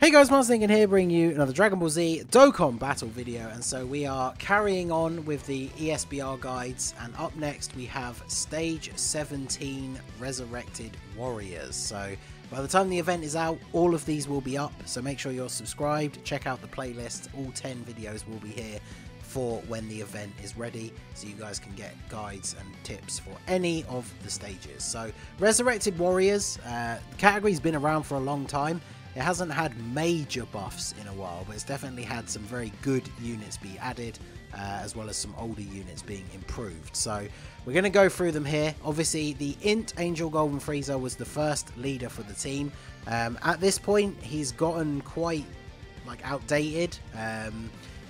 Hey guys, Marslinkin here, bringing you another Dragon Ball Z Dokkan battle video, and so we are carrying on with the ESBR guides, and up next we have Stage 17 Resurrected Warriors. So by the time the event is out, all of these will be up, so make sure you're subscribed, check out the playlist, all 10 videos will be here for when the event is ready, so you guys can get guides and tips for any of the stages. So Resurrected Warriors, the category's been around for a long time. It hasn't had major buffs in a while, but it's definitely had some very good units be added, as well as some older units being improved. So we're going to go through them here. Obviously, the Int Angel Golden Frieza was the first leader for the team. At this point, he's gotten quite outdated.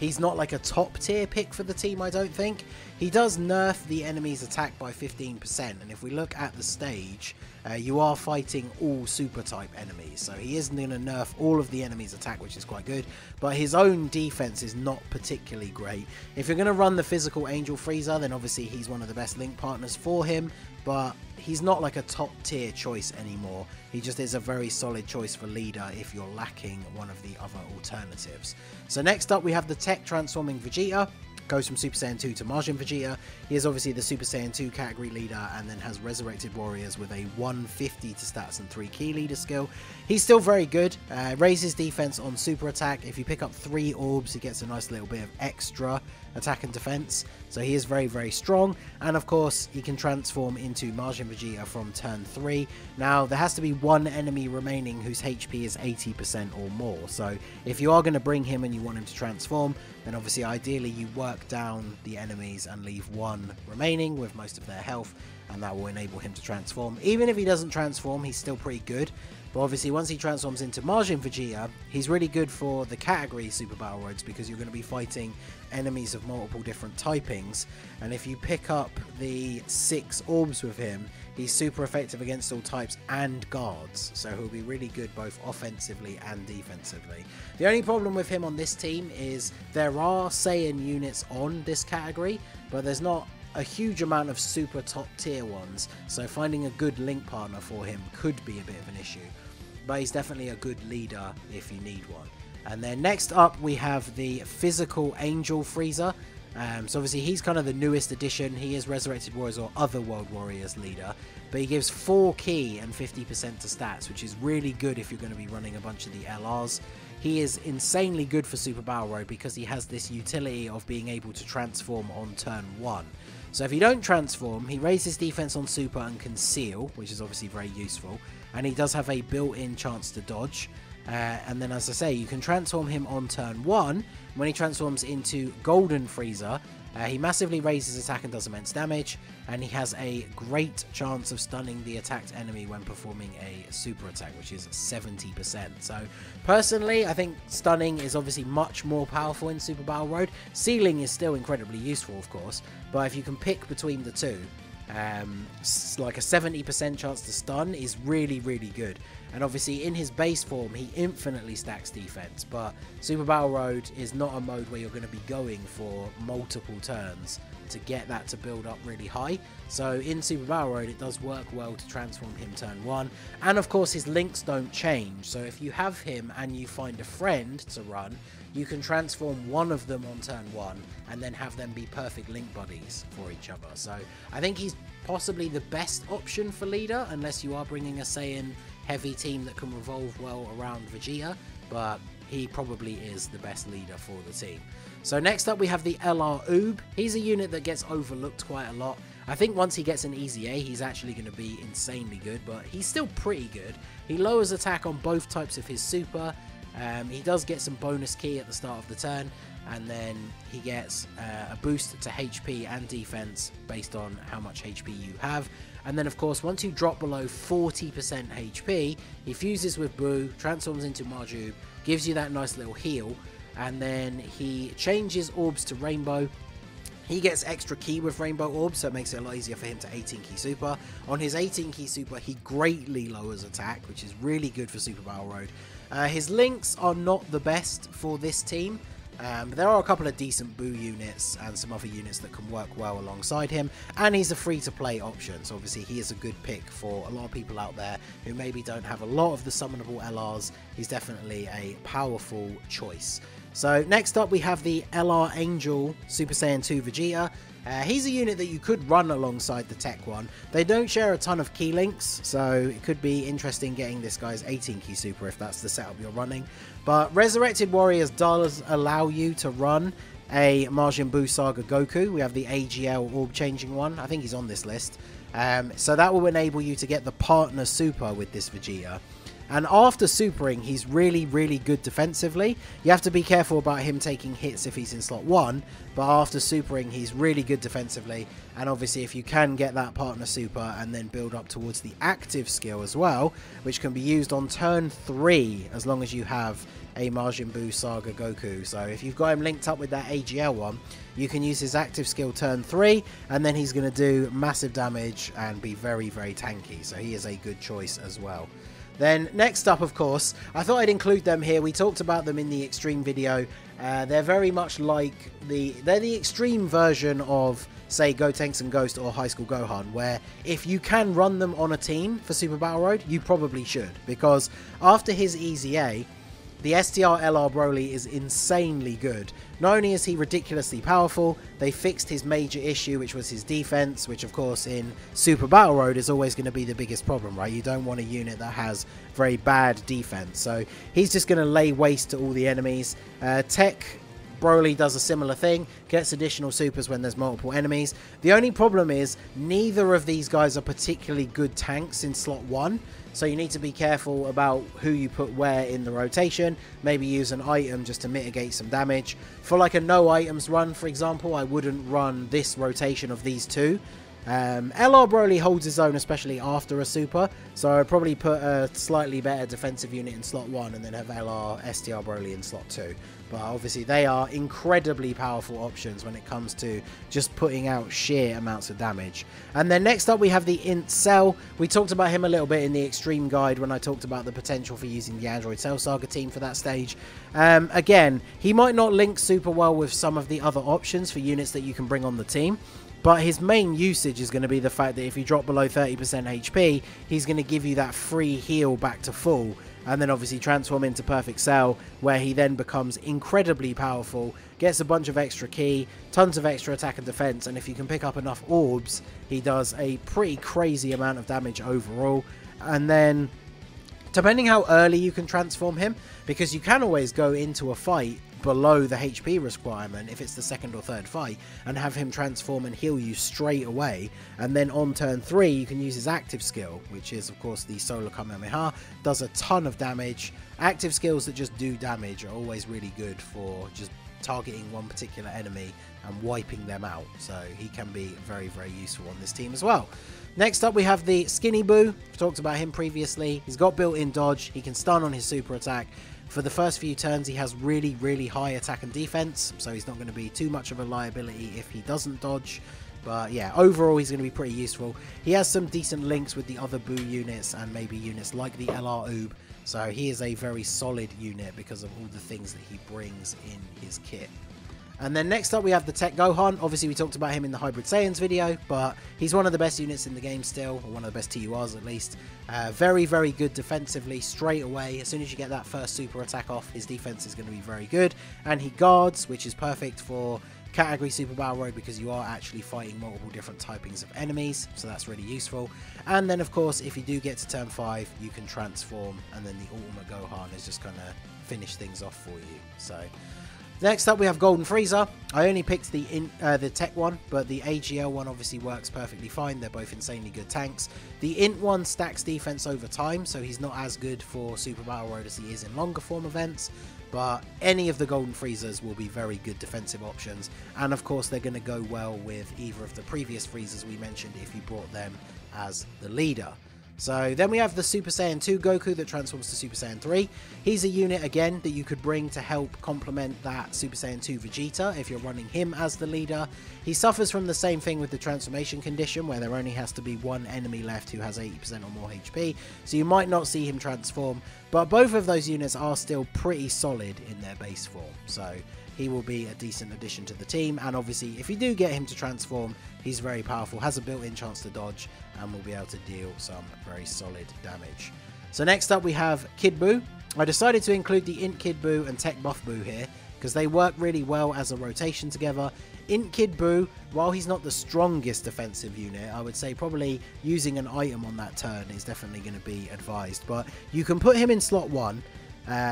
He's not like a top tier pick for the team, I don't think. He does nerf the enemy's attack by 15%, and if we look at the stage, you are fighting all super type enemies, so he isn't going to nerf all of the enemy's attack, which is quite good, but his own defense is not particularly great. If you're going to run the physical Angel Frieza, then obviously he's one of the best link partners for him, but he's not like a top tier choice anymore. He just is a very solid choice for leader if you're lacking one of the other alternatives. So next up we have the Tech Transforming Vegeta. Goes from Super Saiyan 2 to Majin Vegeta. He is obviously the Super Saiyan 2 category leader, and then has Resurrected Warriors with a 150 to stats and 3 key leader skill. He's still very good. Raises defense on super attack. If you pick up 3 orbs, he gets a nice little bit of extra attack and defense. So he is very, very strong. And of course, he can transform into Majin Vegeta from turn 3. Now, there has to be one enemy remaining whose HP is 80% or more. So if you are going to bring him and you want him to transform, then obviously ideally you work down the enemies and leave one remaining with most of their health, and that will enable him to transform. Even if he doesn't transform, he's still pretty good. But obviously once he transforms into Majin Vegeta, he's really good for the category Super Battle Roads, because you're going to be fighting enemies of multiple different typings, and if you pick up the 6 orbs with him, he's super effective against all types and guards, so he'll be really good both offensively and defensively. The only problem with him on this team is there are Saiyan units on this category, but there's not a huge amount of super top tier ones, so finding a good link partner for him could be a bit of an issue, but he's definitely a good leader if you need one. And then next up we have the Physical Angel Frieza. So obviously he's kind of the newest addition. He is Resurrected Warriors or Other World Warriors leader, but he gives 4 key and 50% to stats, which is really good if you're going to be running a bunch of the LRs. He is insanely good for Super Battle Road because he has this utility of being able to transform on turn 1. So if you don't transform, he raises defense on super and conceal, which is obviously very useful, and he does have a built-in chance to dodge. And then, as I say, you can transform him on turn 1. When he transforms into Golden Frieza, he massively raises attack and does immense damage, and he has a great chance of stunning the attacked enemy when performing a super attack, which is 70%. So personally, I think stunning is obviously much more powerful in Super Battle Road. Sealing is still incredibly useful, of course, but if you can pick between the two, like a 70% chance to stun is really, really good. And obviously in his base form he infinitely stacks defense, but Super Battle Road is not a mode where you're going to be going for multiple turns to get that to build up really high. So in Super Battle Road it does work well to transform him turn 1, and of course his links don't change, so if you have him and you find a friend to run, you can transform one of them on turn 1 and then have them be perfect link buddies for each other. So I think he's possibly the best option for leader, unless you are bringing a Saiyan heavy team that can revolve well around Vegeta, but he probably is the best leader for the team. So next up we have the LR Oob. He's a unit that gets overlooked quite a lot. I think once he gets an easy A, he's actually going to be insanely good, but he's still pretty good. He lowers attack on both types of his super. He does get some bonus key at the start of the turn, and then he gets a boost to HP and defense based on how much HP you have. And then of course once you drop below 40% HP, he fuses with Boo, transforms into Marju, gives you that nice little heal, and then he changes orbs to Rainbow. He gets extra key with Rainbow Orbs, so it makes it a lot easier for him to 18 key super. On his 18 key super, he greatly lowers attack, which is really good for Super Battle Road. His links are not the best for this team. But there are a couple of decent Boo units and some other units that can work well alongside him, and he's a free-to-play option, so obviously he is a good pick for a lot of people out there who maybe don't have a lot of the summonable LRs. He's definitely a powerful choice. So next up we have the LR Angel Super Saiyan 2 Vegeta. He's a unit that you could run alongside the tech one. They don't share a ton of key links, so it could be interesting getting this guy's 18 key super if that's the setup you're running. But Resurrected Warriors does allow you to run a Majin Buu Saga Goku. We have the AGL orb changing one. I think he's on this list. So that will enable you to get the partner super with this Vegeta. And after supering, he's really, really good defensively. You have to be careful about him taking hits if he's in slot 1, but after supering, he's really good defensively. And obviously, if you can get that partner super and then build up towards the active skill as well, which can be used on turn 3 as long as you have a Majin Buu Saga Goku. So if you've got him linked up with that AGL one, you can use his active skill turn 3, and then he's going to do massive damage and be very, very tanky. So he is a good choice as well. Then next up, of course, I thought I'd include them here. We talked about them in the extreme video. They're very much like they're the extreme version of, say, Gotenks and Ghost or High School Gohan, where if you can run them on a team for Super Battle Road, you probably should, because after his Easy A, the STR LR Broly is insanely good. Not only is he ridiculously powerful, they fixed his major issue, which was his defense, which of course in Super Battle Road is always going to be the biggest problem, right? You don't want a unit that has very bad defense. So he's just going to lay waste to all the enemies. Tech Broly does a similar thing, gets additional supers when there's multiple enemies. The only problem is neither of these guys are particularly good tanks in slot 1. So you need to be careful about who you put where in the rotation. Maybe use an item just to mitigate some damage. For like a no items run, for example, I wouldn't run this rotation of these two. LR Broly holds his own, especially after a super. So I'd probably put a slightly better defensive unit in slot 1 and then have LR STR Broly in slot 2. But obviously they are incredibly powerful options when it comes to just putting out sheer amounts of damage. And then next up we have the Incell. We talked about him a little bit in the extreme guide when I talked about the potential for using the Android Cell Saga team for that stage. Again, he might not link super well with some of the other options for units that you can bring on the team. But his main usage is going to be the fact that if you drop below 30% HP, he's going to give you that free heal back to full. And then obviously transform into Perfect Cell, where he then becomes incredibly powerful, gets a bunch of extra ki, tons of extra attack and defense, and if you can pick up enough orbs, he does a pretty crazy amount of damage overall. And then, depending how early you can transform him, because you can always go into a fight below the HP requirement if it's the second or third fight and have him transform and heal you straight away, and then on turn 3 you can use his active skill, which is of course the Solar Kamehameha. Does a ton of damage. Active skills that just do damage are always really good for just targeting one particular enemy and wiping them out, so he can be very, very useful on this team as well. Next up we have the Skinny Boo. We've talked about him previously. He's got built-in dodge, he can stun on his super attack. For the first few turns he has really, really high attack and defense, so he's not going to be too much of a liability if he doesn't dodge. But yeah, overall he's going to be pretty useful. He has some decent links with the other Boo units and maybe units like the LR Oob, so he is a very solid unit because of all the things that he brings in his kit. And then next up we have the Tech Gohan. Obviously we talked about him in the Hybrid Saiyans video, but he's one of the best units in the game still, or one of the best TURs at least. Very, very good defensively straight away. As soon as you get that first super attack off, his defense is going to be very good. And he guards, which is perfect for category Super Battle Road because you are actually fighting multiple different typings of enemies, so that's really useful. And then of course if you do get to turn 5 you can transform, and then the Ultimate Gohan is just going to finish things off for you. So next up we have Golden Frieza. I only picked the tech one, but the AGL one obviously works perfectly fine. They're both insanely good tanks. The Int one stacks defense over time, so he's not as good for Super Battle Road as he is in longer form events. But any of the Golden Friezas will be very good defensive options, and of course they're going to go well with either of the previous Friezas we mentioned if you brought them as the leader. So then we have the Super Saiyan 2 Goku that transforms to Super Saiyan 3. He's a unit again that you could bring to help complement that Super Saiyan 2 Vegeta if you're running him as the leader. He suffers from the same thing with the transformation condition, where there only has to be one enemy left who has 80% or more HP, so you might not see him transform, but both of those units are still pretty solid in their base form, so he will be a decent addition to the team. And obviously, if you do get him to transform, he's very powerful, has a built-in chance to dodge, and will be able to deal some very solid damage. So next up we have Kid Buu. I decided to include the Int Kid Buu and Tech Buff Buu here, because they work really well as a rotation together. Int Kid Buu, while he's not the strongest defensive unit, I would say probably using an item on that turn is definitely going to be advised. But you can put him in slot 1.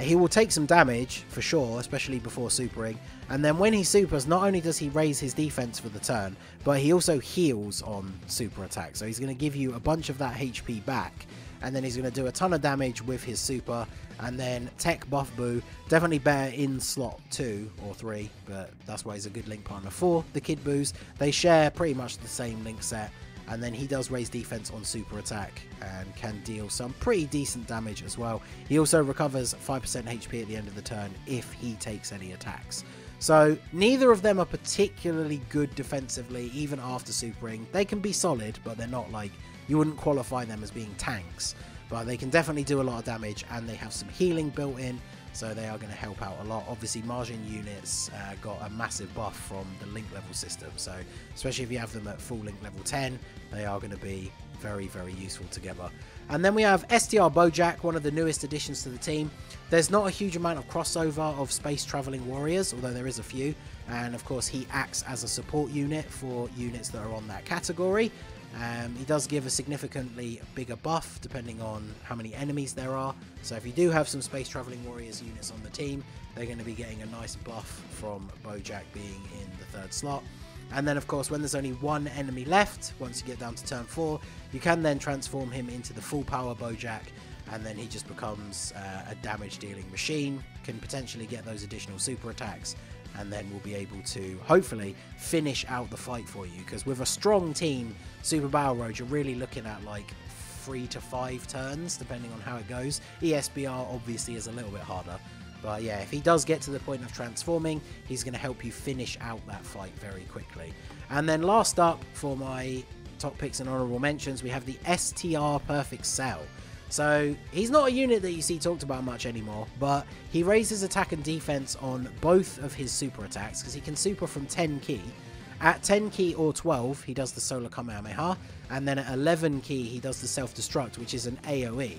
He will take some damage for sure, especially before supering. And then when he supers, not only does he raise his defense for the turn, but he also heals on super attack. So he's going to give you a bunch of that HP back. And then he's going to do a ton of damage with his super. And then Tech Buff Buu, definitely better in slot 2 or 3, but that's why he's a good link partner for the Kid Buus. They share pretty much the same link set. And then he does raise defense on super attack and can deal some pretty decent damage as well. He also recovers 5% HP at the end of the turn if he takes any attacks. So neither of them are particularly good defensively, even after supering. They can be solid, but they're not like, you wouldn't qualify them as being tanks. But they can definitely do a lot of damage, and they have some healing built in, so they are going to help out a lot. Obviously, Margin units got a massive buff from the link level system, so especially if you have them at full link level 10, they are going to be very, very useful together. And then we have STR Bojack, one of the newest additions to the team. There's not a huge amount of crossover of space traveling warriors, although there is a few. And of course, he acts as a support unit for units that are on that category. He does give a significantly bigger buff depending on how many enemies there are. So if you do have some Space Traveling Warriors units on the team, they're going to be getting a nice buff from Bojack being in the 3rd slot. And then of course, when there's only one enemy left, once you get down to turn 4, you can then transform him into the full power Bojack, and then he just becomes a damage dealing machine, can potentially get those additional super attacks, and then we'll be able to hopefully finish out the fight for you, because with a strong team Super Battle Road, you're really looking at like 3 to 5 turns depending on how it goes. ESBR obviously is a little bit harder, but yeah, if he does get to the point of transforming, he's going to help you finish out that fight very quickly. And then last up for my top picks and honorable mentions, we have the STR Perfect Cell. So he's not a unit that you see talked about much anymore, but he raises attack and defense on both of his super attacks, because he can super from 10 key. At 10 key or 12, he does the Solar Kamehameha, and then at 11 key, he does the Self-Destruct, which is an AoE.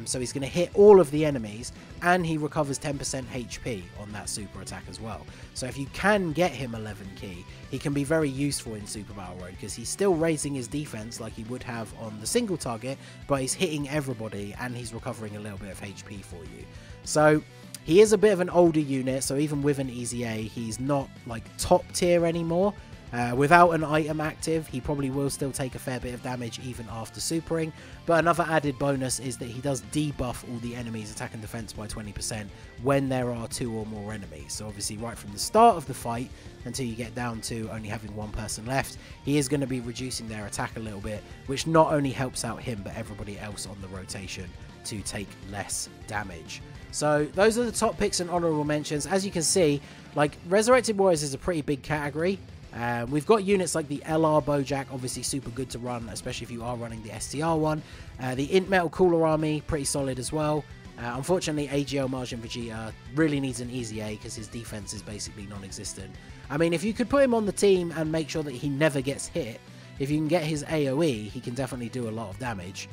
So he's going to hit all of the enemies, and he recovers 10% HP on that super attack as well. So if you can get him 11 key, he can be very useful in Super Battle Road, because he's still raising his defense like he would have on the single target, but he's hitting everybody, and he's recovering a little bit of HP for you. So he is a bit of an older unit, so even with an easy A, he's not like top tier anymore. Without an item active, he probably will still take a fair bit of damage even after supering, but another added bonus is that he does debuff all the enemies' attack and defense by 20% when there are 2 or more enemies. So obviously right from the start of the fight until you get down to only having 1 person left, he is going to be reducing their attack a little bit, which not only helps out him but everybody else on the rotation to take less damage. So those are the top picks and honorable mentions. As you can see, like, Resurrected Warriors is a pretty big category. We've got units like the LR Bojack, obviously super good to run, especially if you are running the STR one. The Int Metal Cooler Army, pretty solid as well. Unfortunately, AGL Margin Vegeta really needs an easy A because his defense is basically non-existent. I mean, if you could put him on the team and make sure that he never gets hit, if you can get his AoE, he can definitely do a lot of damage.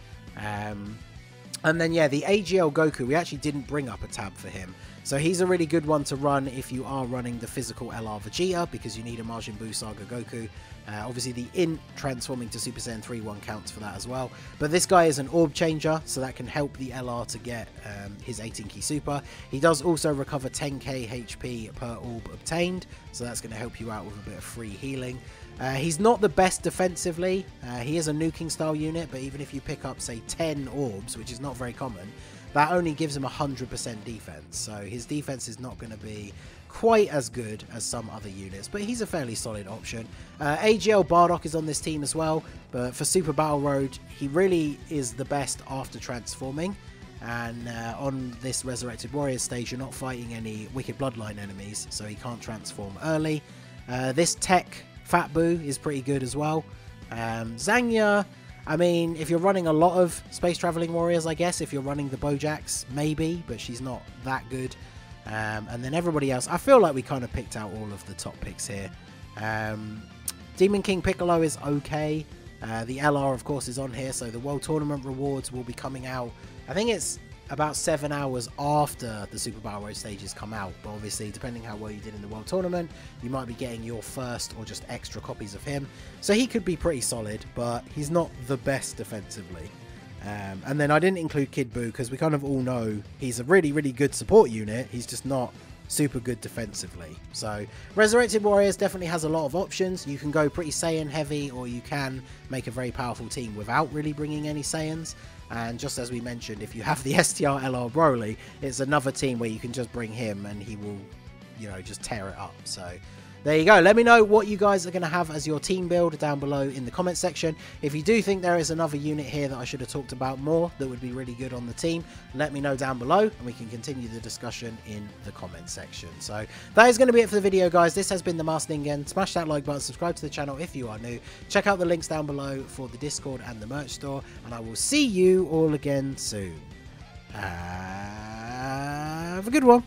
And then, yeah, the AGL Goku, we actually didn't bring up a tab for him. So he's a really good one to run if you are running the physical LR Vegeta, because you need a Majin Buu Saga Goku. Obviously, the Int transforming to Super Saiyan 3-1 counts for that as well. But this guy is an Orb Changer, so that can help the LR to get his 18-key Super. He does also recover 10k HP per Orb obtained, so that's going to help you out with a bit of free healing. He's not the best defensively. He is a nuking style unit, but even if you pick up, say, 10 orbs, which is not very common, that only gives him 100% defense. So his defense is not going to be quite as good as some other units, but he's a fairly solid option. AGL Bardock is on this team as well, but for Super Battle Road, he really is the best after transforming. And on this Resurrected Warriors stage, you're not fighting any Wicked Bloodline enemies, so he can't transform early. This Tech Fat Buu is pretty good as well. Zangya, I mean, if you're running a lot of Space Traveling Warriors, I guess, if you're running the Bojacks, maybe, but she's not that good. And then everybody else, I feel like we kind of picked out all of the top picks here. Demon King Piccolo is okay. The LR, of course, is on here, so the World Tournament rewards will be coming out. I think it's about 7 hours after the Super Battle Road stages come out, but obviously, depending how well you did in the World Tournament, you might be getting your first or just extra copies of him. So he could be pretty solid, but he's not the best defensively. And then I didn't include Kid Buu because we kind of all know he's a really, really good support unit. He's just not super good defensively. So Resurrected Warriors definitely has a lot of options. You can go pretty Saiyan heavy, or you can make a very powerful team without really bringing any Saiyans. And just as we mentioned, if you have the STR LR Broly, it's another team where you can just bring him and he will, you know, just tear it up. So there you go. Let me know what you guys are going to have as your team build down below in the comment section. If you do think there is another unit here that I should have talked about more that would be really good on the team, let me know down below and we can continue the discussion in the comment section. So that is going to be it for the video, guys. This has been the Masked Ningen. Smash that like button, subscribe to the channel if you are new. Check out the links down below for the Discord and the merch store, and I will see you all again soon. Have a good one.